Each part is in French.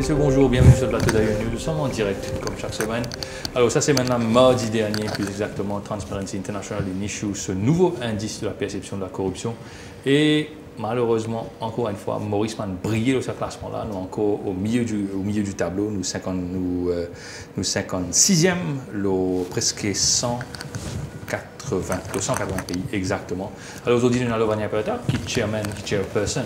messieurs, bonjour, bienvenue sur le plateau d'AIONU. Nous sommes en direct, comme chaque semaine. Alors, ça, c'est maintenant mardi dernier, plus exactement, Transparency International issue ce nouveau indice de la perception de la corruption. Et malheureusement, encore une fois, Maurice m'a brillé dans ce classement-là. Nous encore au milieu du tableau, nous 56e, presque 180 pays exactement. Alors aujourd'hui, nous avons Vania Perta, qui est chairperson,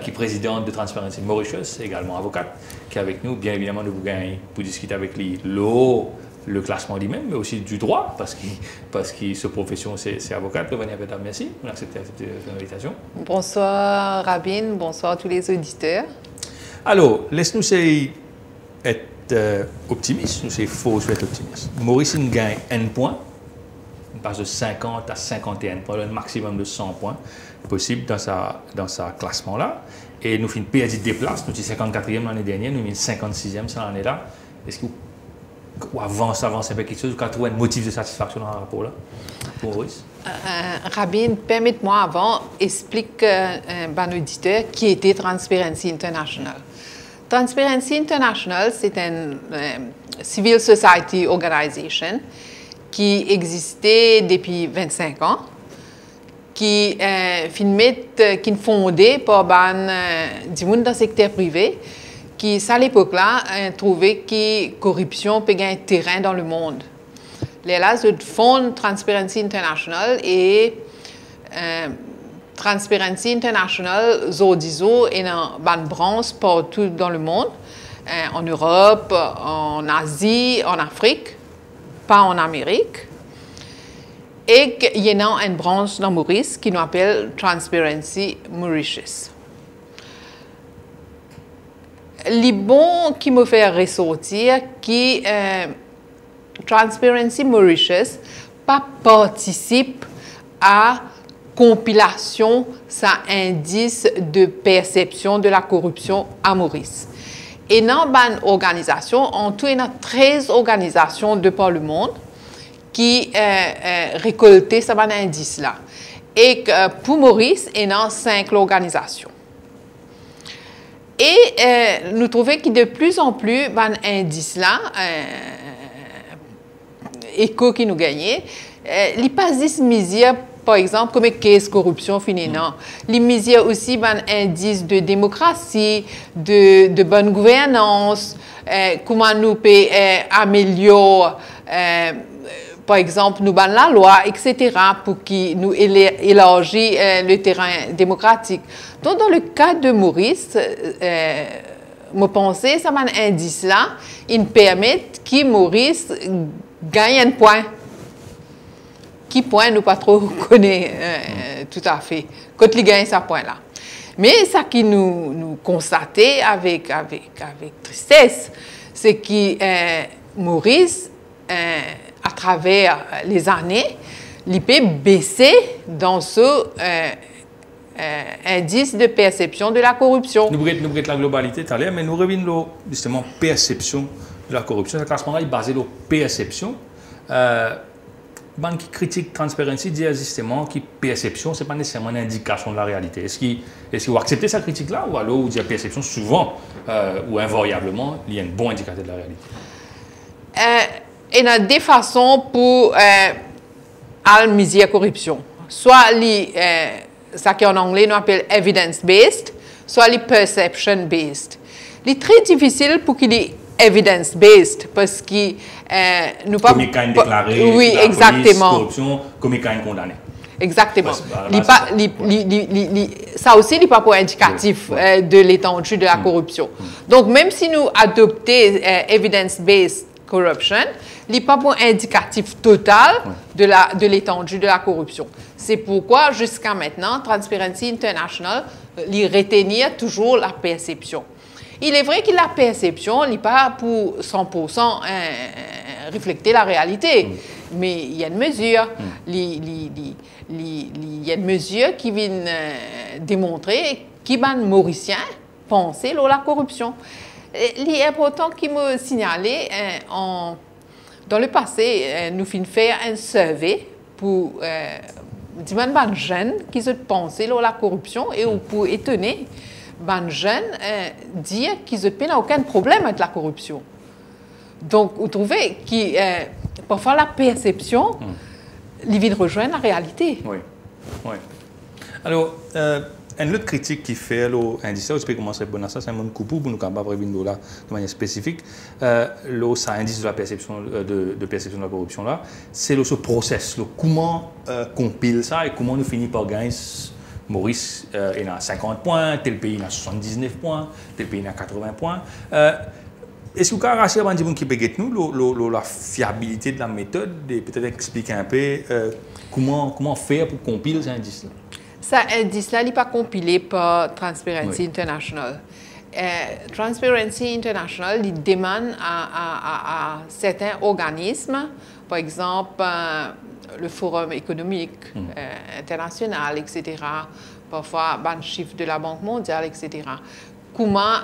qui est présidente de Transparency Mauritius, également avocate, qui est avec nous. Bien évidemment, nous vous gagnons pour discuter avec lui le classement lui-même, mais aussi du droit, parce que sa profession, c'est avocate. Vania Perta, merci pour accepter l'invitation. Bonsoir Rabin, bonsoir à tous les auditeurs. Alors, laisse-nous être optimistes, nous c'est faux être optimistes. Maurice gagne 1 point. On passe de 50 à 51 points, un maximum de 100 points possible dans sa classement-là. Et nous finissons perdu des places. Nous sommes 54e l'année dernière, nous sommes 56e cette année-là. Est-ce que vous avancez un peu quelque chose, vous avez trouvé un motif de satisfaction dans le rapport-là pour Maurice? Rabin, permettez-moi avant d'expliquer à nos auditeurs qui était Transparency International. Transparency International, c'est une civil society organization qui existait depuis 25 ans, qui est fondée par du monde dans le secteur privé, qui, à l'époque-là, a trouvé que la corruption peut gagner terrain dans le monde. Là, je fonde Transparency International et Transparency International, disons, est une branche partout dans le monde, en Europe, en Asie, en Afrique, pas en Amérique. Et il y a une branche dans Maurice qui nous appelle Transparency Mauritius. Les bons qui me fait ressortir que Transparency Mauritius pas participe à compilation sa indice de perception de la corruption à Maurice. Et dans une organisation, en tout, il y a 13 organisations de par le monde qui récoltent ce indice-là. Et pour Maurice, il y a 5 organisations. Et nous trouvons que de plus en plus, cet indice-là, écho qui nous gagne, il n'y a pas de mesure, par exemple, comme qu'est-ce corruption finie, non. Les mesures aussi un indice de démocratie, de bonne gouvernance, comment nous pouvons améliorer, par exemple, nous la loi, etc., pour que nous élargir le terrain démocratique. Donc, dans le cas de Maurice, je pense que ça indice-là, il permet que Maurice gagne un point. Qui point nous pas trop connaît tout à fait quand il gagne ce point-là. Mais ça qui nous constatons avec tristesse, c'est que Maurice, à travers les années, il peut baisser dans ce indice de perception de la corruption. Nous regardons la globalité tout à l'heure, mais nous revenons justement perception de la corruption. Ce classement-là est basé sur perception. Qui critique Transparency dit justement que perception, ce n'est pas nécessairement une indication de la réalité. Est-ce que vous acceptez cette critique-là ou alors vous dites perception souvent ou invariablement, il y a un bon indicateur de la réalité? Il y a deux façons pour mesurer la corruption. Soit ce qu'en anglais nous appelle evidence-based, soit les perception-based. Il est très difficile pour qu'il y ait evidence-based parce que nous pas... Comme il y a déclaré, oui, la exactement. Corruption, comme il y a condamné. Exactement. Ça aussi n'est pas pour indicatif de l'étendue de la corruption. Donc, même si nous adoptons evidence-based corruption, il n'est pas pour indicatif total de l'étendue de la corruption. C'est pourquoi, jusqu'à maintenant, Transparency International retenir toujours la perception. Il est vrai que la perception n'est pas pour 100% refléter la réalité, mais il y a une mesure. Il y a une mesure qui vient démontrer qui les Mauriciens pensent à la corruption. Il est important qu'il me signale, dans le passé, nous avons fait un survey pour des jeunes qui se pensaient à la corruption et pour étonner. les jeunes dire qu'ils n'ont aucun problème avec la corruption. Donc, vous trouvez que parfois la perception, ils viennent rejoindre la réalité. Oui, oui. Alors, une autre critique qui fait l'indice, je peux commencer par ça, c'est un coupou pour nous capables de revenir là de manière spécifique. L'indice de la perception de perception de la corruption là, c'est ce process, comment compile ça et comment nous finissons par gagner. Maurice il a 50 points, tel pays il a 79 points, tel pays il a 80 points. Est-ce que vous pouvez racheter à qui peut nous la fiabilité de la méthode et peut-être expliquer un peu comment faire pour compiler cet indice-là? Cet indice-là n'est pas compilé par Transparency International. Transparency International il demande à certains organismes, par exemple le Forum économique international, etc., parfois le chiffre de la Banque mondiale, etc., comment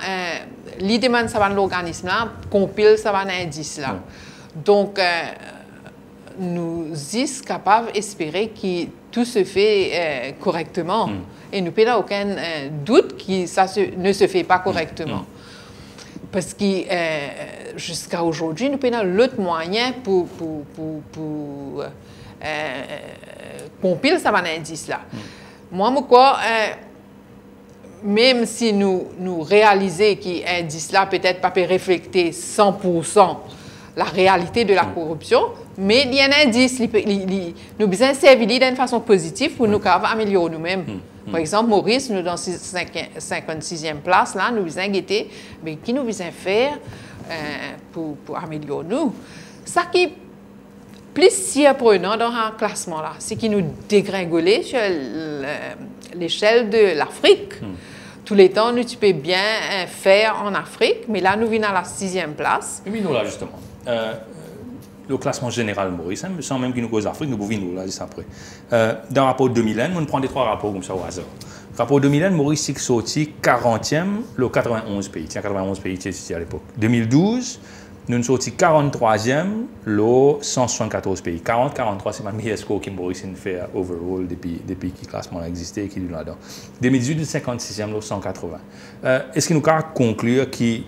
ils demandent ça l'organisme-là, compile ça indice-là. Donc, nous sommes capables d'espérer que tout se fait correctement. Et nous n'avons aucun doute que ça ne se fait pas correctement. Parce que jusqu'à aujourd'hui, nous avons l'autre moyen pour compiler ça indice-là. Moi, je crois, même si nous réalisons que l'indice-là peut-être pas peut refléter 100% la réalité de la corruption, mais il y a un indice, nous devons servir d'une façon positive pour nous améliorer nous-mêmes. Par exemple, Maurice, nous dans la 56e place, là, nous devons guetter, mais qui nous devons faire pour améliorer nous. Ça qui est plus surprenant dans un classement là, c'est qu'il nous dégringoler sur l'échelle de l'Afrique. Tous les temps, nous tu peux bien faire en Afrique, mais là, nous venons à la 6e place. Oui, nous là, justement. Le classement général Maurice, sans même qu'il nous cause Afrique, nous pouvons nous là, juste après. Dans le rapport 2001, on prend des 3 rapports comme ça au hasard. Rapport 2001, Maurice est sorti 40e, le 91 pays. Il y a 91 pays qui étaient à l'époque. 2012, nous sommes sortis 43e, le 174 pays. 40-43, c'est le meilleur score que Maurice a fait overall depuis que le classement a existé et qui est là-dedans. 2018, 56e, le 180. Est-ce que nous pouvons conclure que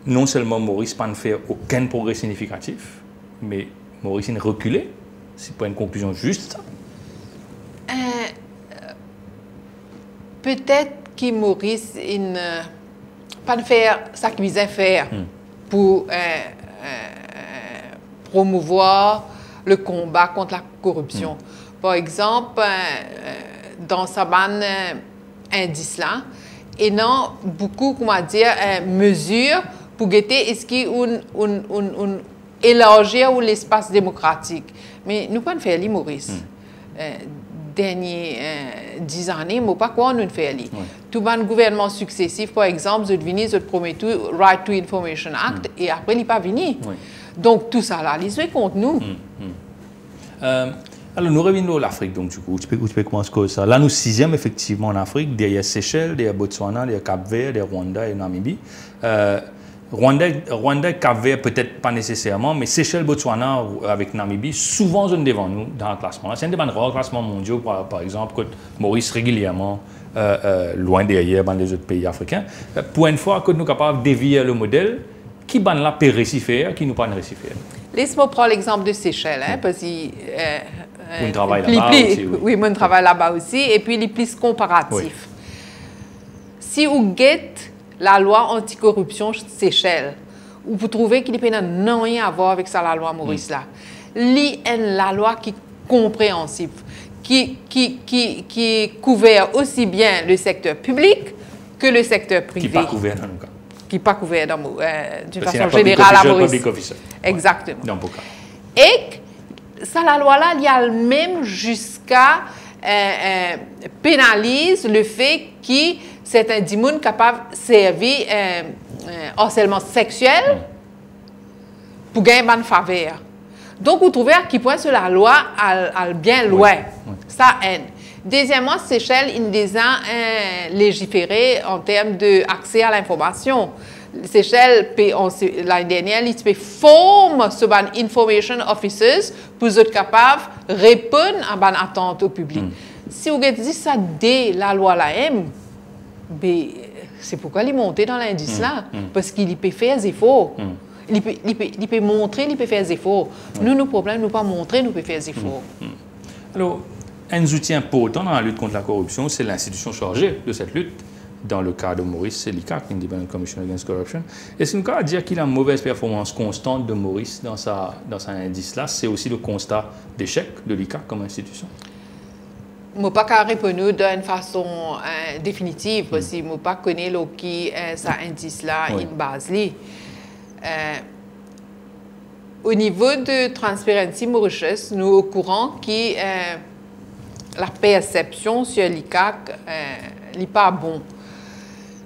non seulement Maurice n'a pas fait aucun progrès significatif, mais Maurice a reculé? C'est pas une conclusion juste? Peut-être que Maurice n'a pas fait ce qu'il devait faire pour promouvoir le combat contre la corruption. Par exemple, dans sa bande indice-là, et non beaucoup, comment dire, mesures pour guetter est-ce qu'il élargir l'espace démocratique. Mais nous ne pouvons pas faire Maurice. Dernières 10 années, nous ne pouvons pas quoi nous faire. Tout le gouvernement successif, par exemple, ils viennent, ils promettent Right to Information Act, et après, ils ne sont pas venus. Donc, tout ça, là, ils sont contre nous. Alors, nous revenons à l'Afrique, donc, du coup, tu peux commencer comme ça. Là, nous 6e, effectivement, en Afrique, derrière Seychelles, derrière Botswana, derrière Cap-Vert, derrière Rwanda et Namibie. Rwanda et Cap-Vert, peut-être pas nécessairement, mais Seychelles, Botswana avec Namibie, souvent sont devant nous dans le classement. C'est un des rares classements mondiaux, par exemple, que Maurice régulièrement loin derrière dans les autres pays africains. Pour une fois que nous sommes capables de dévier le modèle, qui ban là peut réussir, qui nous pas réussir. Laisse-moi prendre l'exemple de Seychelles, parce que on travaille là-bas aussi. Oui, on travaille là-bas aussi, et puis il est plus comparatif. Si vous guettez la loi anticorruption Seychelles, vous trouvez qu'il n'a rien à voir avec ça, la loi Maurice là. La loi qui est compréhensible, qui couvert aussi bien le secteur public que le secteur privé. Qui n'est pas couvert dans le cas. Qui n'est pas couvert d'une façon générale à Maurice. Exactement. Dans beaucoup. Et ça, la loi là, il y a même jusqu'à pénalise le fait que certains dimoun capables de servir harcèlement sexuel pour gagner une faveur. Donc, vous trouvez à quel point la loi a bien loin. Ça aide. Deuxièmement, Seychelles, il déjà légiféré en termes d'accès à l'information. Seychelles, l'année dernière, il forme ce information officers pour être capable de répondre à une attente au public. Si vous dites ça dès la loi là, c'est pourquoi il est monté dans l'indice là, parce qu'il peut faire des efforts. Il peut montrer, il peut faire des efforts. Nous, nos problèmes, nous pas montrer, nous peut faire des efforts. Alors, un outil important dans la lutte contre la corruption, c'est l'institution chargée de cette lutte. Dans le cas de Maurice, c'est l'ICAC, Independent Commission Against Corruption. Est-ce qu'on peut dire qu'il a une mauvaise performance constante de Maurice dans sa indice-là? C'est aussi le constat d'échec de l'ICAC comme institution? Je ne peux pas répondre d'une façon définitive, parce que je ne pas connais qui cet indice-là, une base. Au niveau de Transparency Mauritius, nous sommes au courant que la perception sur l'ICAC n'est pas bonne.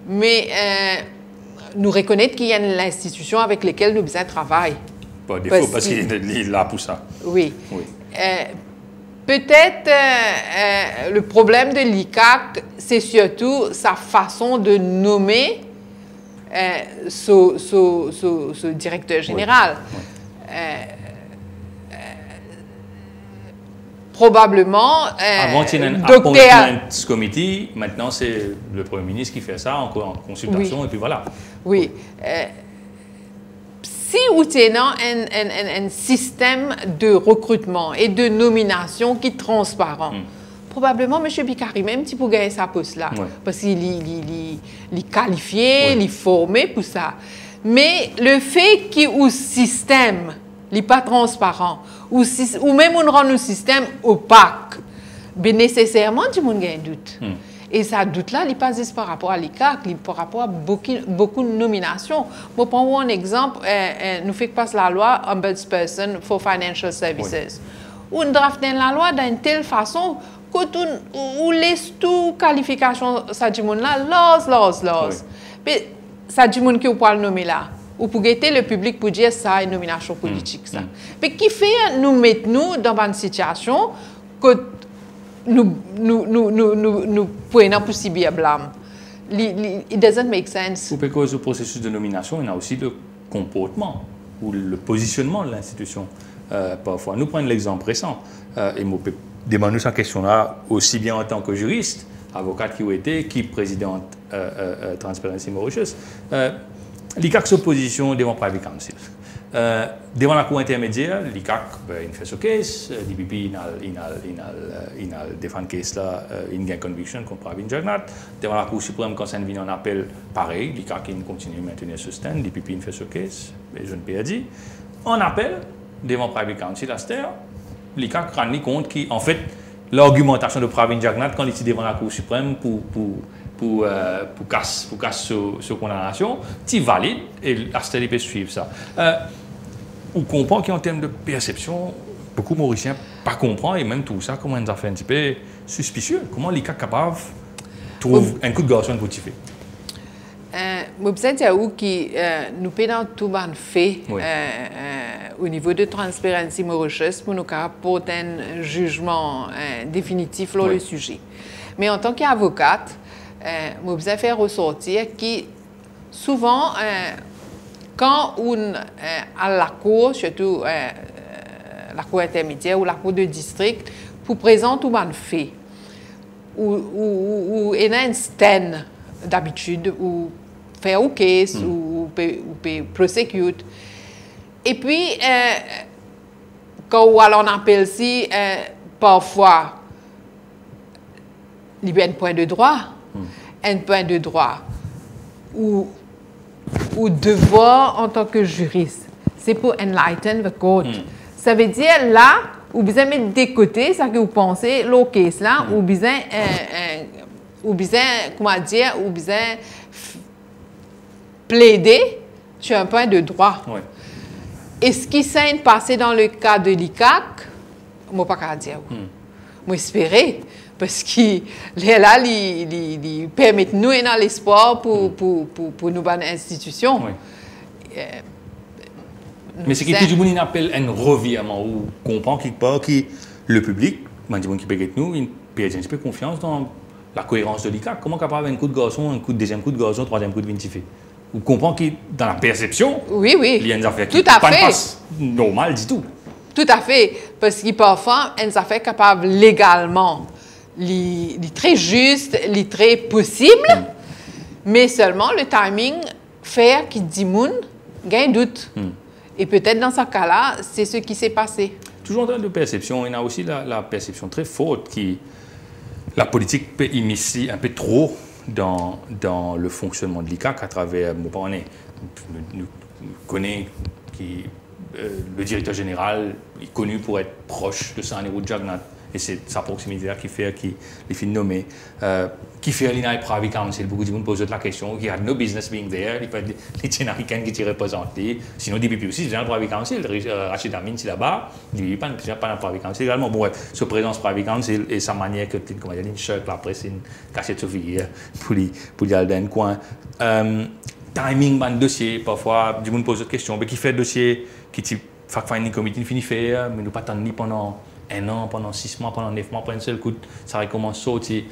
Mais nous reconnaissons qu'il y a une institution avec laquelle nous devons travailler. Pas défaut, parce qu'il est là pour ça. Oui. Peut-être le problème de l'ICAC, c'est surtout sa façon de nommer ce directeur général. Probablement. Avant, il y a un appointment committee. Maintenant, c'est le Premier ministre qui fait ça en consultation, et puis voilà. Oui. Si vous avez un système de recrutement et de nomination qui est transparent, probablement M. Bikari même tu peux gagner sa poste là, parce qu'il est qualifié, il est formé pour ça. Mais le fait qu'il y ait un système n'est pas transparent, ou même on rend le système opaque, ben nécessairement tout le monde a un doute. Et ce doute-là, il n'est pas juste par rapport à l'ICAC, il est par rapport à beaucoup de nominations. Pour prendre un exemple, nous faisons passer la loi Ombudsperson for Financial Services. On draft la loi d'une telle façon qu'on laisse toute qualification ça dit là, mais ça dit que vous pouvez le nommer là. Ou pour guetter le public pour dire ça une nomination politique ça. Mais qui fait nous mettre nous dans une situation que nous prenons pour subir blâme. It doesn't make sense. Pour cause du processus de nomination, il y a aussi le comportement ou le positionnement de l'institution. Parfois, nous prenons l'exemple récent. Et nous demandons cette question-là aussi bien en tant que juriste, avocate qui a été, qui présidente Transparency Mauritius. L'ICAC se positionne devant Privy Council. Devant la cour intermédiaire, l'ICAC il fait ce case, l'IPP il a défendu case là, il gagne conviction contre Pravin Jagnat. Devant la cour suprême, quand ça vient en appel, pareil, l'ICAC continue à maintenir ce stand, l'IPP il fait ce case, les jeunes perdus. En appel, devant Privy Council à Ster, l'ICAC rend compte qu'en fait, l'argumentation de Pravin Jagnat quand il est devant la cour suprême pour casser ce condamnation, tu valides et la Ster peut suivre ça. On comprend qu'en termes de perception, beaucoup de Mauriciens ne comprennent pas, et même tout ça, comment ils ont fait un petit peu suspicieux. Comment l'ICAC est capable de trouver un coup de garçon pour faire? Je pense que nous payons tout le fait au niveau de Transparency Mauritius pour nous apporter un jugement définitif sur le sujet. Mais en tant qu'avocate, je veux faire ressortir que souvent, quand on à la cour, surtout la cour intermédiaire ou la cour de district, pour présenter un fait, ou il y a un stand d'habitude, ou faire un case, ou prosecute. Et puis, quand on appelle si, parfois, il y a un point de droit. Un point de droit ou devoir en tant que juriste, c'est pour enlighten the court. Ça veut dire là, vous besoin mettre de côté ce que vous pensez, le case là, ou besoin, comment dire, ou besoin plaider sur un point de droit. Et ce qui s'est passé dans le cas de l'ICAC, je ne peux pas dire. Je espérais. Parce que là, ils permettent nous dans l'espoir pour nos bonnes institutions. Mais c'est que tout le monde appelle un revirement où on comprend quelque part que le public, qui peut être nous, il perd un peu confiance dans la cohérence de l'ICAC. Comment capable un coup de garçon, un coup de deuxième coup de garçon, troisième coup de vintifé? On comprend que dans la perception, il y a une affaire qui n'est pas normale du tout. Tout à fait. Parce que parfois, une affaire capable légalement. Les très juste, les très possible, Mais seulement le timing fait qu'il dit moun, gagne doute. Et peut-être dans ce cas-là, c'est ce qui s'est passé. Toujours en termes de perception, il y a aussi la perception très forte que la politique peut immiscer un peu trop dans le fonctionnement de l'ICAC à travers, nous connaissons le directeur général est connu pour être proche de Sanirou Jagannath et c'est sa proximité qui fait qu'il est nommé. Qui fait l'INA Private Council, beaucoup de gens posent la question, qui a no business being there, il peut être les Américains qui t'y représentent. Sinon, DPP aussi, c'est dans le Private Council, Rachid Amin, c'est là-bas, il n'est pas dans le Private Council également. Bon, bref, sa présence Private Council et sa manière que, comment dire, une shirt, la presse, une cachette de fille pour y aller dans un coin. Timing, un dossier, parfois, du monde pose d'autres questions, mais qui fait le dossier, qui type fact-finding committee, finit faire, mais nous pas attendre ni pendant 1 an, pendant 6 mois, pendant 9 mois, pour un seul coup, ça recommence à sortir.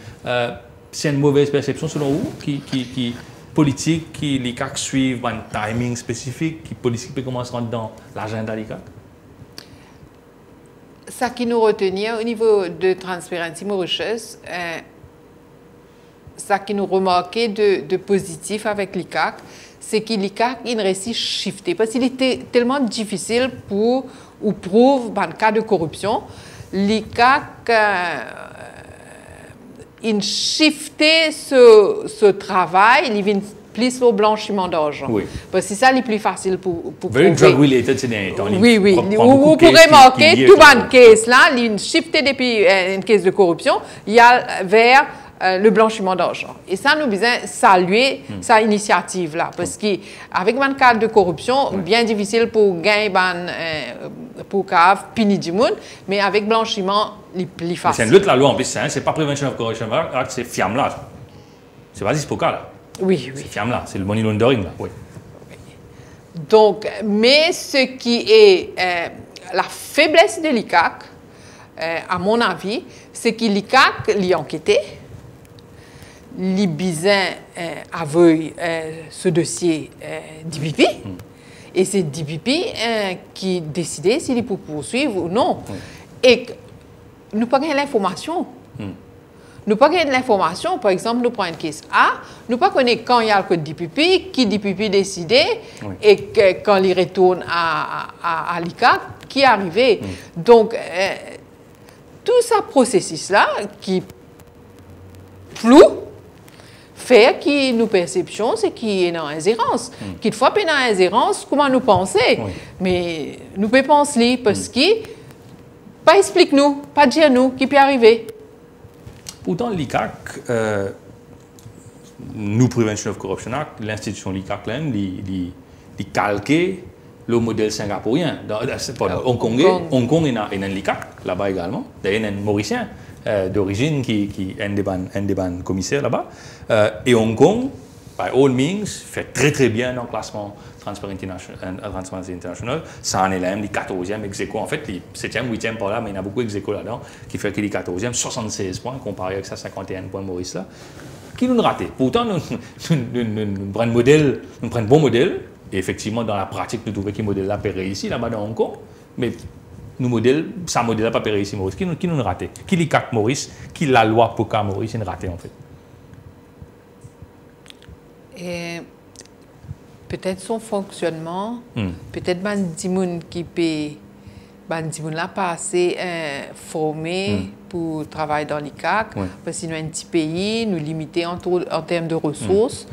C'est une mauvaise perception selon vous, qui politique, qui l'ICAC suivent un timing spécifique, qui politique peut commencer dans l'agenda de l'ICAC? Ça qui nous retenait au niveau de Transparency Mauritius, ça qui nous remarquait de positif avec l'ICAC, c'est que l'ICAC, il réussit à shifter. Parce qu'il était tellement difficile pour ou prouve dans le cas de corruption, l'ICAC il shiftait ce travail, il vient plus au blanchiment d'argent. Oui. Parce que c'est ça le plus facile pour Very drug related, c'est des temps. Oui, oui. Vous pourrez marquer tout dans caisse là, il shiftait depuis une caisse de corruption, il y a vers le blanchiment d'argent. Et ça, nous besoin saluer sa initiative-là. Parce qu'avec un cadre de corruption, bien difficile pour gagner pour cave, pini du monde, mais avec blanchiment, il plus facile. C'est une autre la loi en plus, c'est pas Prevention of Corruption Act, c'est FIAM là. C'est pas Dispoca là. Oui, oui. C'est FIAM là, c'est le money laundering là. Oui. Donc, mais ce qui est la faiblesse de l'ICAC, à mon avis, c'est que l'ICAC l'y enquêté. Les besoins avaient ce dossier d'IPP et c'est d'IPP qui décidait s'il peut poursuivre ou non. Et nous pas gagné l'information. Nous pas gagné l'information, par exemple, nous prenons une caisse A, nous pas connaissons quand il y a le code d'IPP, qui d'IPP décidait et quand il retourne à l'ICAC, qui est arrivé. Donc, tout ce processus-là qui flou, fait que nous perceptions, c'est qu'il y a une ingérence. Quelquefois, il y a une ingérence, comment nous penser? Mais nous pouvons penser parce que, pas explique-nous, pas dire-nous, qui peut arriver. Pourtant, l'ICAC, nous, Prevention of Corruption Act, l'institution l'ICAC, il calqué le modèle singapourien. Hong Kong, il y a un l'ICAC, là-bas également. D'ailleurs, il y a un Mauricien d'origine qui est un des commissaires là-bas. Et Hong Kong, by all means, fait très bien dans le classement Transparency International. Ça en est là, le 14e ex-aequo. En fait, le 7e, 8e par là, mais il y a beaucoup d'ex-aequo là-dedans, qui fait qu'il est 14e, 76 points, comparé avec sa 51 points Maurice là. Qui nous raté. Pourtant, nous prenons un bon modèle, et effectivement, dans la pratique, nous trouvons que le modèle là peut réussir là-bas dans Hong Kong, mais ça modèle n'a pas réussi Maurice. Qui nous raté? Qui est CAC Maurice? Qui la loi pour CAC Maurice? C'est raté en fait. Et peut-être son fonctionnement, peut-être Bandimoun qui peut, Bandimoun là pas assez formé pour travailler dans l'ICAC, parce que nous un petit pays, nous limiter en termes de ressources.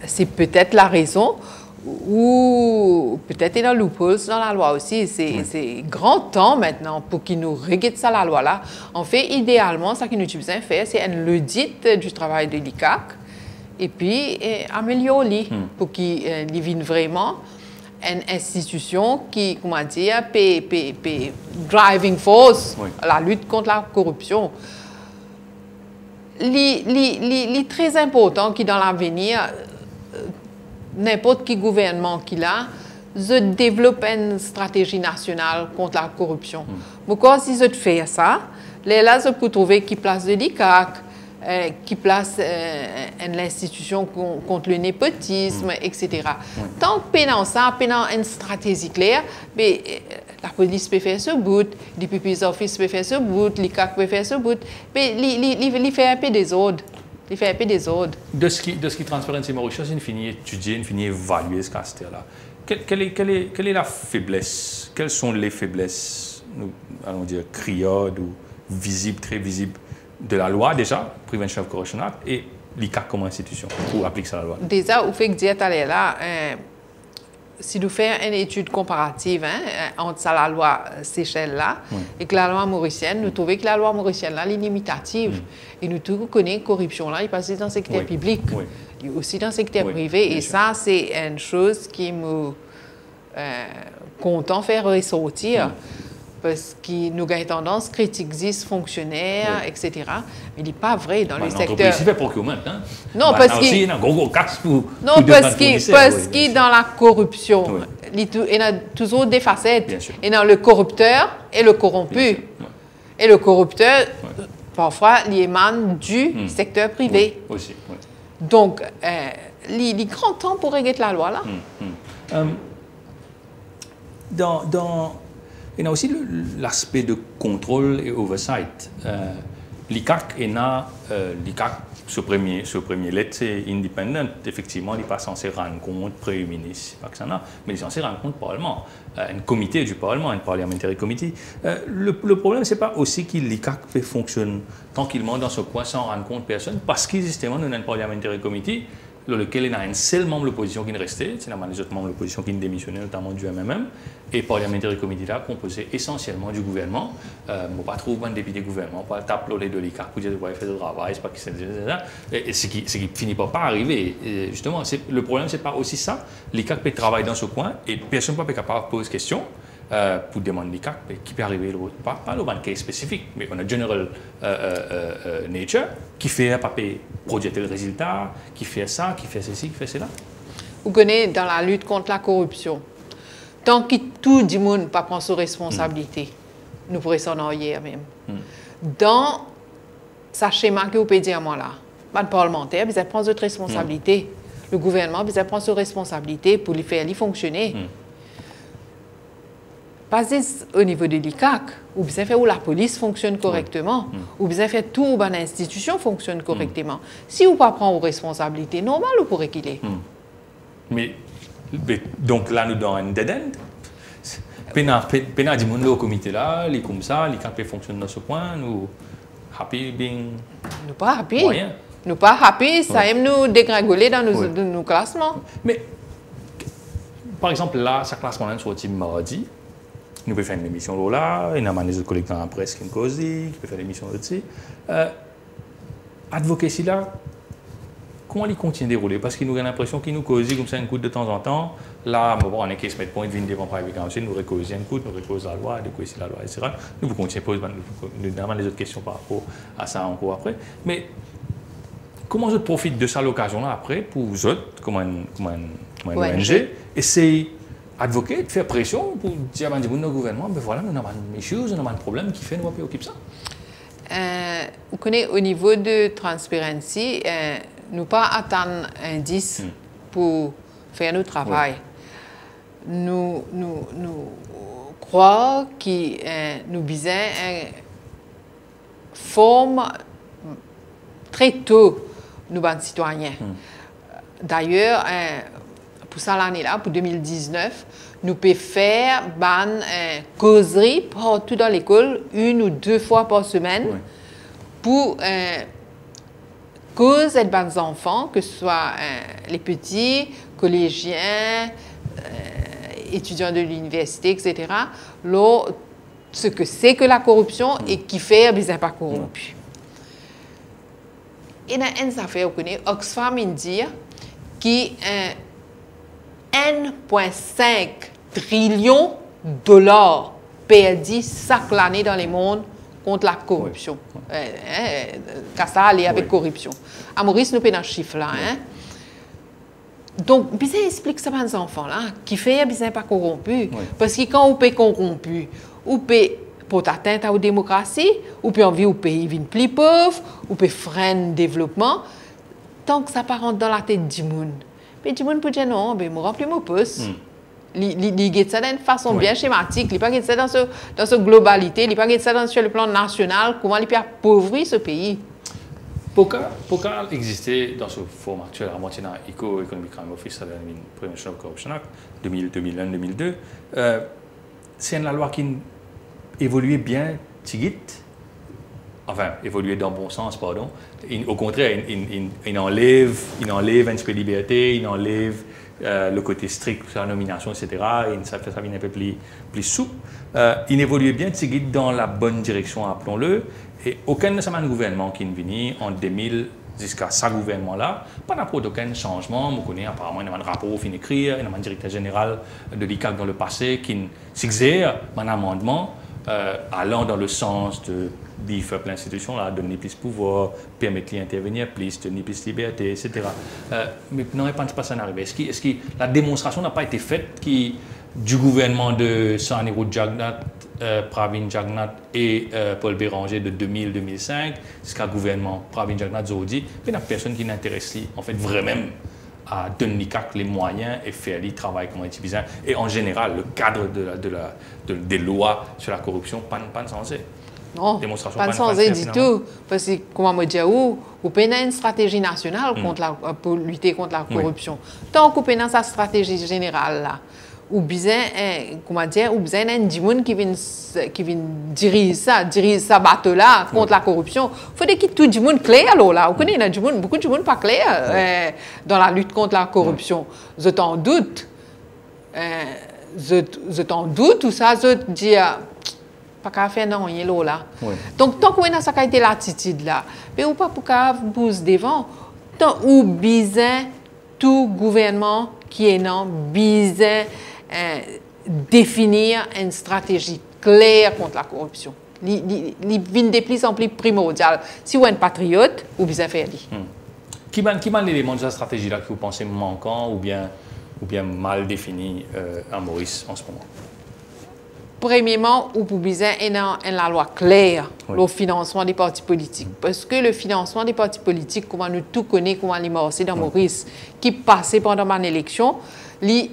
C'est peut-être la raison. Ou peut-être il y a un loophole dans la loi aussi. C'est grand temps maintenant pour qu'ils nous regardent ça, la loi-là. En fait, idéalement, ce que nous devons faire, c'est un audit du travail de l'ICAC et puis améliorer pour qu'il devienne vraiment une institution qui, comment dire, driving force la lutte contre la corruption. C'est très important qui dans l'avenir, n'importe quel gouvernement qui a, je développe une stratégie nationale contre la corruption. Pourquoi si je fais ça, là, je peux trouver qui place de l'ICAC, qui place l'institution contre le népotisme, etc. Tant que pendant ça, pendant une stratégie claire, mais, la police peut faire ce bout, les DPP's office peut faire ce bout, l'ICAC peut faire ce bout, mais il fait un peu des ordres. Il fait un peu des ordres. De ce qui Transparency Mauritius, il finit étudier, il finit évaluer ce casteur-là. Quelle est la faiblesse? Quelles sont les faiblesses, nous allons dire, criardes ou visibles, très visibles, de la loi déjà, Prevention of Corruption Act, et l'ICAC comme institution pour appliquer ça à la loi? Déjà, vous faites dire là, si nous faisons une étude comparative entre ça, la loi Seychelles-là et que la loi mauricienne, nous trouvons que la loi mauricienne-là, elle est limitative. Et nous tous connaissons la corruption-là, il passe dans le secteur public, il aussi dans le secteur privé. Et ça, c'est une chose qui me content faire ressortir. Parce que nous avons tendance à critiquer les fonctionnaires, etc. Mais il n'est pas vrai dans le secteur. L'entreprise fait procurement, hein? Non, parce que dans la corruption, il y a toujours des facettes. Il y a le corrupteur et le corrompu. Et le corrupteur, parfois, il émane du secteur privé. Aussi, donc, il est grand temps pour régler la loi, là. Il y a aussi l'aspect de contrôle et oversight. L'ICAC est l'ICAC, ce premier lettre, c'est indépendant. Effectivement, il n'est pas censé rendre compte Premier ministre, pas que ça n'a, mais il est censé rendre compte Parlement, un comité du Parlement, un parliamentary committee. Le problème, ce n'est pas aussi que l'ICAC fonctionne tranquillement dans ce coin sans rendre compte personne, parce que justement, nous avons un parliamentary committee dans lequel il y a un seul membre de l'opposition qui est resté, c'est les autres membres de l'opposition qui ont démissionné, notamment du MMM, et le parliamentary committee là, composé essentiellement du gouvernement. On ne pas trouver un député gouvernement, pas taper de l'ICAC pour dire qu'il faire du travail, c'est pas qui c'est ça. Et ce qui finit par pas arriver. Et justement, le problème, c'est pas aussi ça. L'ICAC peut travailler dans ce coin et personne ne peut pas capable de poser question. Pour demander l'ICAC, qui peut arriver, pas le cas spécifique, mais on a general nature, qui fait un papier projeter le résultat, qui fait ça, qui fait ceci, qui fait cela. Vous connaissez dans la lutte contre la corruption, tant que tout le monde ne prend ses responsabilités, nous pourrions s'en ennuyer même. Dans ce schéma que vous pouvez dire moi là, le parlementaire, vous prendre votre responsabilité. Le gouvernement, vous prendre ses responsabilités pour les faire fonctionner. Pas au niveau de l'ICAC, ou bien fait où la police fonctionne correctement, ou bien fait tout où l'institution fonctionne correctement. Si vous ne prenez pas vos responsabilités, normal, vous pourrez qu'il est. Mais donc là, nous donnons un dead end. Pena dit au comité là, il est comme ça, l'ICAC fonctionne dans ce point, nous happy being. Nous pas happy. Moyen. Nous pas happy, ça aime nous dégringoler dans nos classements. Mais par exemple là, ce classement là sorti mardi. Nous pouvons faire une émission là, il y a des autres collègues dans la presse qui nous causent, qui peuvent faire une émission là-dessus. Advocacy là, comment il continue de dérouler? Parce qu'il nous a l'impression qu'il nous cause comme ça un coup de temps en temps. Là, on est case met point, vient devant private council, nous récuse un coup, nous récuse la loi, découvrir la loi, etc. Nous pouvons continuer à poser les autres questions par rapport à ça encore après. Mais comment je profite de ça l'occasion là après pour vous autres, comme un ONG, essayer advoquer, faire pression pour dire à nos gouvernements, ben voilà, nous avons des choses, nous avons un problème qui fait nous occuper ça. Vous connaissez au niveau de Transparency, nous pas attendre un 10 pour faire notre travail. Nous croyons que nous besoin forme très tôt nous citoyens. D'ailleurs, pour ça l'année-là, pour 2019, nous pouvons faire une causerie partout dans l'école, 1 ou 2 fois par semaine, pour causer les enfants, que ce soit les petits, collégiens, étudiants de l'université, etc., ce que c'est que la corruption et qui fait des impacts corrompus. Et dans une affaire, vous connaissez, Oxfam dit qui 1,5 trillion $ perdus chaque année dans le monde contre la corruption. Car ça allait avec corruption. À Maurice, nous payons un chiffre là. Donc, bien explique ça aux enfants là, qui fait bien pas corrompu. Parce que quand on paye corrompu, on paye pour atteindre à la démocratie, ou peut envie au pays vient plus pauvre, ou peut freiner le développement, tant que ça ne rentre dans la tête du monde. Mais du monde peut dire non, ben je remplis mon poste. Il fait ça d'une façon bien schématique, il ne fait pas ça dans sa globalité, il ne fait pas ça sur le plan national, comment il peut appauvrir ce pays. Pourquoi existait dans ce format actuel à moitié dans Economic Crime Office, la Prevention of Corruption Act 2001-2002, c'est une loi qui évoluait bien, tigite, enfin, évoluer dans le bon sens, pardon. Au contraire, il enlève un peu de liberté, il enlève le côté strict sur la nomination, etc. Et ça fait ça un peu plus souple. Il évolue bien, dans la bonne direction, appelons-le. Et aucun de ces gouvernements qui est venu en 2000 jusqu'à ce gouvernement-là, pas n'importe aucun changement. Vous connaissez apparemment, il y a un rapport qui est écrit, il y a un directeur général de l'ICAC dans le passé qui s'exerce un amendement allant dans le sens de beef up l'institution, donner plus de pouvoir, permettre d'intervenir plus, donner plus de liberté, etc. Mais non, il ne pense pas ça n'arrive. Est-ce que la démonstration n'a pas été faite du gouvernement de Saniro Jagannath, Pravin Jagannath et Paul Béranger de 2000-2005 jusqu'à gouvernement Pravin Jagannath aujourd'hui, il n'y a personne qui n'intéresse en fait vraiment à donner les moyens et faire le travail comme il besoin. Et en général, le cadre des lois sur la corruption, pas censé. Non, pas censé du tout. Parce que, comment me dire, vous avez une stratégie nationale pour lutter contre la corruption. Tant que vous avez sa stratégie générale là, ou bien, comment dire, ou bien un dimoun qui vient diriger ça bateau-là contre la corruption. Il faut que tout le monde clair là. Vous connaissez beaucoup de monde pas clair dans la lutte contre la corruption. Je t'en doute. Je t'en doute, tout ça, je dis, pas qu'à faire non, il est là. Donc, tant qu'on a cette qualité l'attitude là, mais ou pas pour qu'à bouger devant, tant ou besoin tout gouvernement qui est non, besoin définir une stratégie claire contre la corruption. Il vient de plus en plus primordial. Si vous êtes un patriote, vous besoin faire ça. Qui est l'élément de cette stratégie-là que vous pensez manquant ou bien mal défini à Maurice en ce moment? Premièrement, vous avez besoin de la loi claire, le financement des partis politiques. Parce que le financement des partis politiques, comment nous tous connaissons, comment il est dans Maurice, qui passait pendant mon élection, est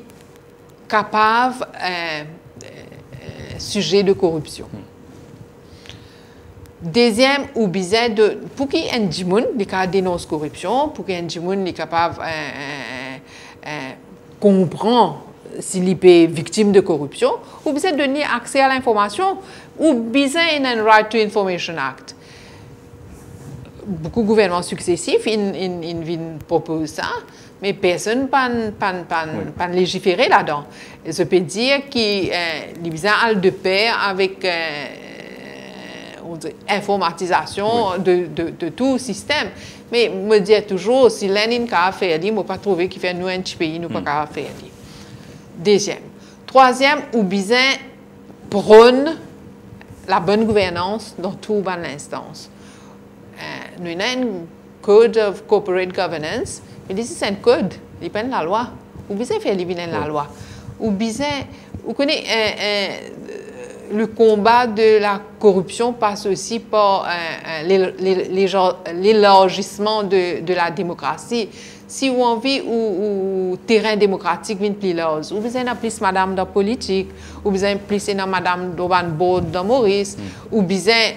capable sujet de corruption. Deuxième, ou besoin de pour qu'il y ait un djimoun qui dénonce corruption, pour qu'il y ait un djimoun qui est capable comprendre s'il est victime de corruption, ou besoin de donner accès à l'information, ou besoin d'un Right to Information Act. Beaucoup de gouvernements successifs ils proposent ça, mais personne n'a légiféré là-dedans. Je peux dire qu'il y a de pair avec informatisation de tout le système. Mais je me dis toujours, si l'un a fait, il ne faut pas trouver qu'il fait nous un petit pays, nous ne pouvons pas faire. Deuxième. Troisième, ou besoin prône la bonne gouvernance dans toute l'instance. Nous avons un code of corporate governance, mais ici c'est un code, il n'y a pas de la loi. Ou besoin faire la loi. Ou besoin, vous connaissez, le combat de la corruption passe aussi par l'élargissement de la démocratie. Si vous avez envie ou terrain démocratique vient plus large, ou besoin de plus madame dans la politique, ou besoin de plus de madame dans le board dans Maurice, ou besoin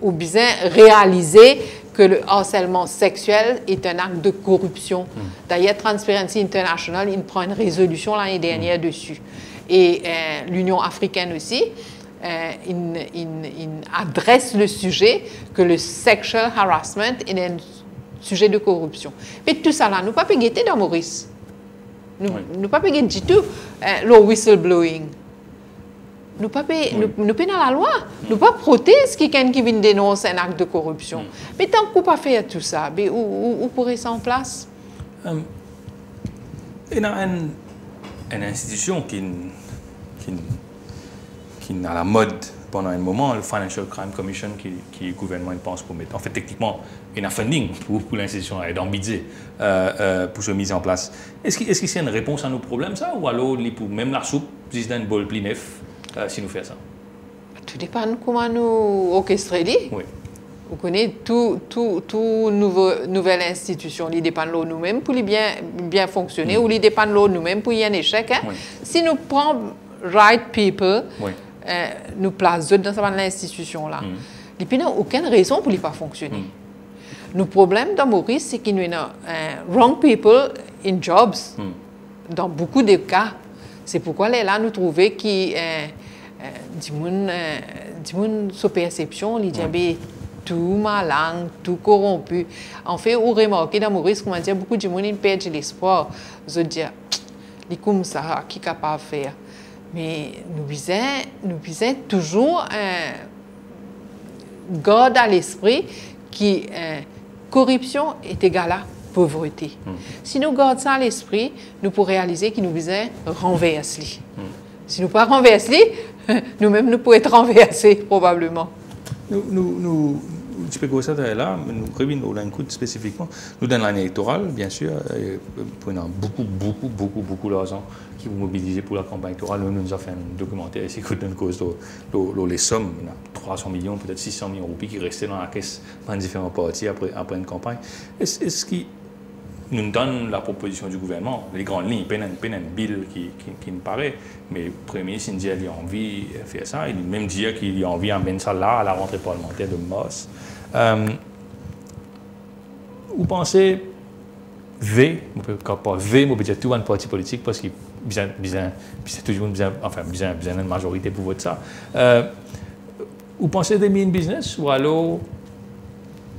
réaliser que le harcèlement sexuel est un acte de corruption. D'ailleurs, Transparency International, il prend une résolution l'année dernière dessus. Et l'Union africaine aussi, il adresse le sujet que le sexual harassment est un sujet de corruption. Mais tout ça là, nous ne pouvons pas guetter dans Maurice. Nous ne pouvons pas guetter du tout le whistleblowing. Nous ne pouvons pas dans la loi. Nous ne pouvons pas protéger quelqu'un qui vient dénoncer un acte de corruption. Mais tant qu'on ne peut pas faire tout ça, où pourrait ça en place? Il y a une institution qui est à la mode pendant un moment, le Financial Crime Commission, qui le gouvernement pense pour mettre. En fait, techniquement, il y a un funding pour l'institution, il y a un budget pour se mettre en place. Est-ce que c'est une réponse à nos problèmes, ça? Ou alors, pour même la soupe, juste un bol plus neuf, si nous faisons ça? Tout dépend de comment nous orchestrons. Oui. Vous connaissez, toute nouvelle institution, il dépend de nous-mêmes pour bien fonctionner, ou il dépend de nous-mêmes pour y avoir un échec. Hein? Oui. Si nous prenons right people, nous plaçons dans cette institution-là, il n'y a aucune raison pour ne pas fonctionner. Le problème dans Maurice, c'est qu'il y a wrong people in jobs, dans beaucoup de cas. C'est pourquoi là, nous trouvons qu'il y a sous perception, il y a tout malin, tout corrompu. En fait, on remarque dans Maurice, comment dire, beaucoup de gens perdent l'espoir. Ils disent, c'est comme ça, qui est capable de faire. Mais nous visons toujours garde à l'esprit que corruption est égale à pauvreté. Si nous gardons ça à l'esprit, nous pourrons réaliser que nous visons renverser. Si nous ne pas renverser, nous-mêmes nous pourrons être renversés probablement. Tu peux commencer là, nous revenons là un coup spécifiquement. Nous dans l'année électorale, bien sûr, prenons beaucoup d'argent qui vont mobiliser pour la campagne électorale. Nous avons fait un documentaire ici qui donne cause les sommes, 300 millions, peut-être 600 millions de roupies qui restaient dans la caisse dans différents partis après une campagne. Est-ce qui nous donne la proposition du gouvernement, les grandes lignes, il y a un bill qui nous paraît, mais le Premier ministre dit qu'il a envie de faire ça, il même dit qu'il a envie d'amener ça là à la rentrée parlementaire de mars. Vous pensez V, on peut dire tout un parti politique parce qu'il c'est toujours une majorité pour voter ça. Vous pensez de une business ou alors,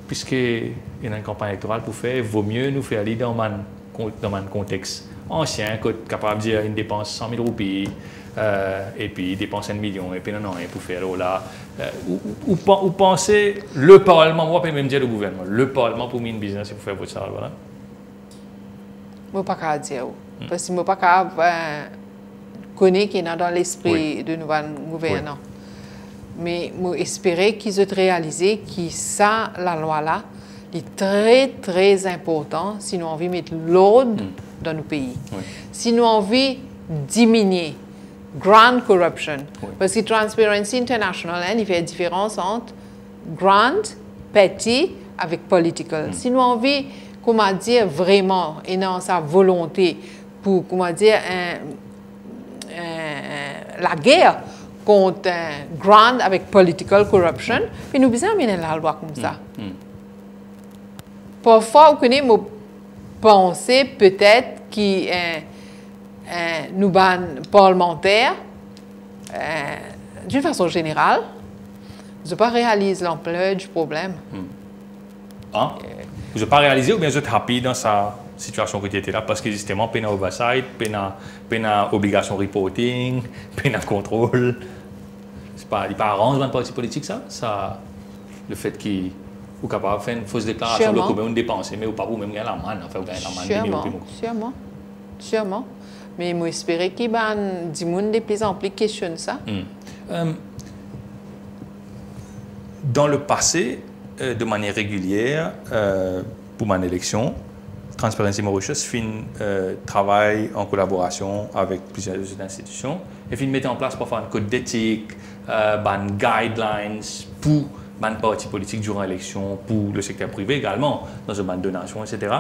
puisqu'il y a une campagne électorale pour faire, il vaut mieux nous faire aller dans un contexte ancien, capable de dire une dépense 100 000 roupies, et puis dépenser 1 million, et puis non, et pour faire là. Vous pensez le Parlement, moi, je peux même dire le gouvernement, le Parlement pour une business, il faut faire votre ça, voilà. Je ne peux pas dire. Parce que je ne peux pas connaître qui est dans l'esprit de nouveau gouvernement. Mais j'espère qu'ils aient réalisé que ça, la loi là, est très, très important si nous avons mettre l'ordre dans nos pays. Si nous avons diminuer grand corruption. Parce que Transparency International, il fait la différence entre grand, petit, avec political. Si nous avons, comment dire, vraiment, et dans sa volonté pour, comment dire, la guerre contre grand avec political corruption, puis nous besoin amener la loi comme ça. Parfois, vous connaissez, vous pensez peut-être que nous sommes parlementaires, d'une façon générale, je n'ai pas réalisé l'ampleur du problème. Vous n'avez pas réalisé ou bien vous êtes happy dans sa situation que tu étais là parce que justement, il y a oversight, il y a obligation reporting, il y a contrôle. Il n'y a pas arrange dans le parti politique, ça le fait qu'il est capable de faire une fausse déclaration de combien on dépense, mais pas vous même gagner la manne, enfin vous gagnez la manne. Sûrement. Mais moi j'espère qu'il y a des gens de plus en plus qui questionnent ça. Dans le passé, de manière régulière, pour mon élection, Transparency Mauritius travaille en collaboration avec plusieurs institutions et mettre en place parfois un code d'éthique, des guidelines pour les partis politiques durant l'élection, pour le secteur privé également, dans une donation, etc.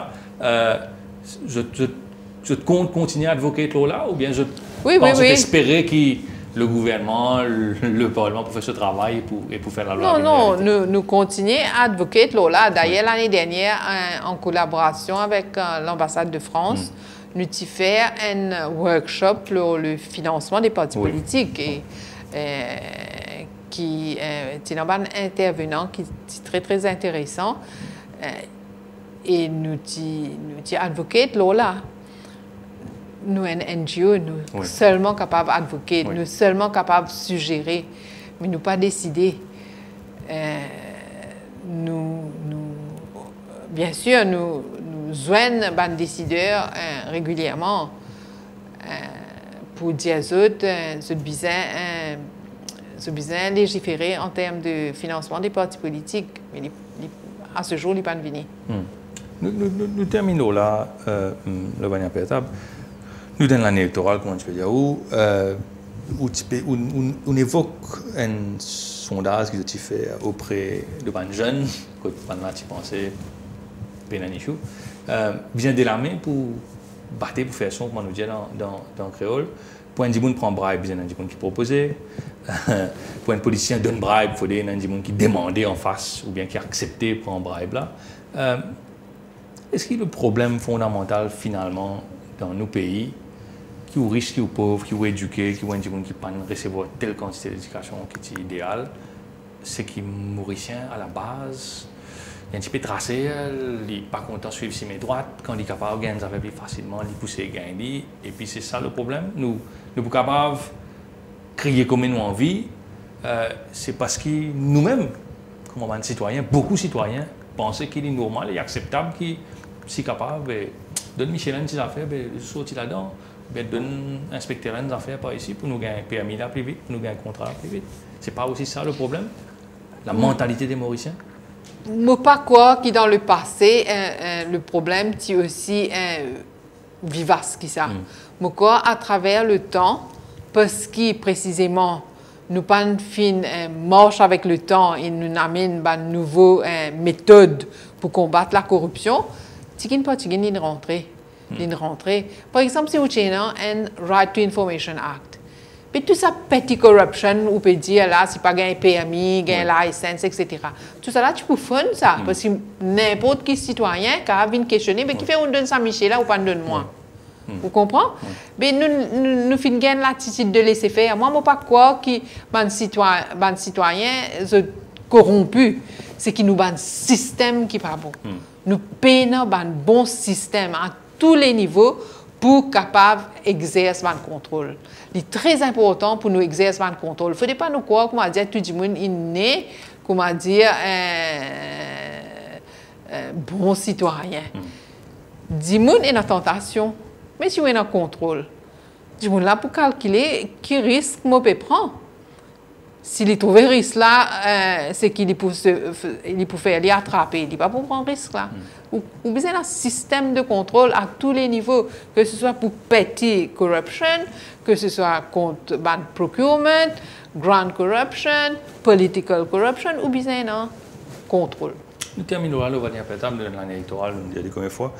Je compte continuer à advoquer là ou bien je pense espérer que le gouvernement, le Parlement pour faire ce travail et pour faire la loi. Non, nous continuons à advoquer là. D'ailleurs, l'année dernière, en collaboration avec l'ambassade de France, nous avons fait un workshop pour le financement des partis politiques qui est un intervenant qui est très, très intéressant. Et nous avons advoqué là. Nous, un NGO, nous seulement capables d'advoquer, nous seulement capables de suggérer, mais nous pas décider. Bien sûr, nous joignons les décideurs régulièrement pour dire aux autres, ce besoin légiférer en termes de financement des partis politiques, mais à ce jour, il n'est pas venu. Nous terminons là, le Vania Pétable. Nous, dans l'année électorale, comment je peux dire, où on évoque un sondage qui a été fait auprès de jeunes, quand tu pensais, Pénanichou, bien délarmé pour battre, pour faire son, comment nous dire, dans le créole. Pour un gens prend bribe, il y a un gens qui proposait. Pour un politicien donne bribe, il faut des gens qui demandait en face ou bien qui acceptait prendre bribe là. Est-ce qu'il y a le problème fondamental finalement dans nos pays, qui sont riches, qui sont pauvres, qui sont éduqués, qui ont des gens qui ne peuvent pas recevoir telle quantité d'éducation qui est idéale, c'est qu'ils Mauriciens à la base, il y a un petit peu tracé, il n'est pas content de suivre ses droites, quand il est capable de gagner des plus facilement, il pousse les gains. Et puis c'est ça le problème. Nous sommes capables de crier comme nous envie, c'est parce que nous-mêmes, comme on citoyens, beaucoup de citoyens, pensent qu'il est normal et acceptable qu'ils soient capables de donner Michelin des affaires, de sortir là-dedans, de donner inspecteur des affaires par ici pour nous gagner un permis là plus vite, pour nous gagner un contrat plus vite. C'est pas aussi ça le problème? La mentalité des Mauriciens? Je ne sais pas quoi qui dans le passé, le problème est aussi vivace qui ça. Mais quoi à travers le temps, parce que précisément nous pas fin marche avec le temps et nous amène une nouvelle méthode pour combattre la corruption, tikin pas tikin une rentrée. Par exemple, si vous avez un Right to Information Act, mais tout ça petty corruption, on peut dire là, c'est pas gagner permis, gagner licence, etc. Tout ça là, tu peux faire ça, parce que n'importe qui citoyen qui a une questionner, mais qui fait on donne ça Michel là ou pas donne moi. Vous comprenez? Mais nous finissons gagner l'attitude de laisser faire. Moi, je ne sais pas quoi que les citoyens sont corrompus. C'est qu'ils nous ont un système qui n'est pas bon. Nous payons un bon système à tous les niveaux pour capable d'exercer un contrôle. C'est très important pour nous exercer un contrôle. Il ne faut pas nous croire, comment dire, tout le monde est né, comment dire, bon citoyen. Du monde est en tentation. Mais si on est en contrôle, je suis là pour calculer quel risque je peux prendre. S'il trouve un risque là, c'est qu'il peut faire les attraper. Il ne pas pour prendre un risque là. Ou besoin d'un système de contrôle à tous les niveaux, que ce soit pour petty corruption, que ce soit contre procurement, grand corruption, political corruption, ou besoin d'un contrôle. Nous terminons là, le dernier pétable de l'année électorale, nous disons combien de fois.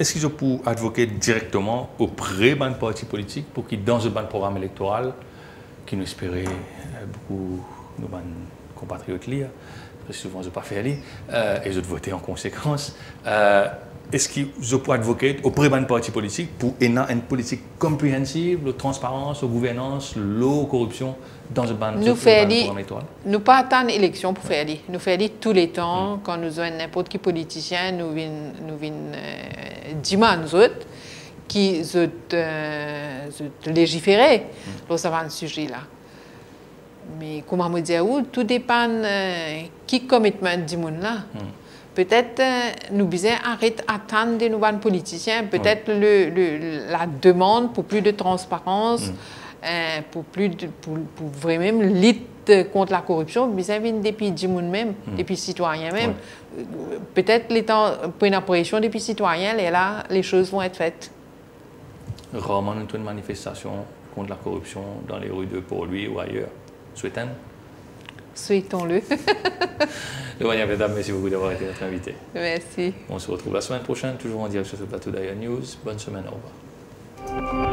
Est-ce qu'ils ont pu advoquer directement auprès d'un parti politique pour qu'ils, dans ce programme électoral, qui nous espérait beaucoup nos compatriotes lire, parce que souvent ils n'ont pas fait aller, et ils ont voté en conséquence. Est-ce qu'ils ont pu advoquer auprès d'un parti politique pour une politique compréhensive, de transparence, de gouvernance, de corruption dans ce programme électoral? Nous pas attendre l'élection pour faire aller. Nous faisons tous les temps, quand nous avons n'importe qui politicien, nous venons dire à nous autres qui légiférer sur ce sujet-là. Mais comment me dire où, tout dépend qui commitment du monde là. Peut-être nous devons arrêter d'attendre de nos politiciens, peut-être la demande pour plus de transparence, pour vraiment lutter contre la corruption, vis-à-vis depuis du monde même, depuis citoyens même. Peut-être les temps pour une impression depuis citoyens, et là, les choses vont être faites. Rarement nous avons une manifestation contre la corruption dans les rues de Port-Louis ou ailleurs. Souhaitons? Souhaitons-le. Mesdames, merci beaucoup d'avoir été notre invité. Merci. On se retrouve la semaine prochaine, toujours en direct sur ce plateau d'Aya News. Bonne semaine, au revoir.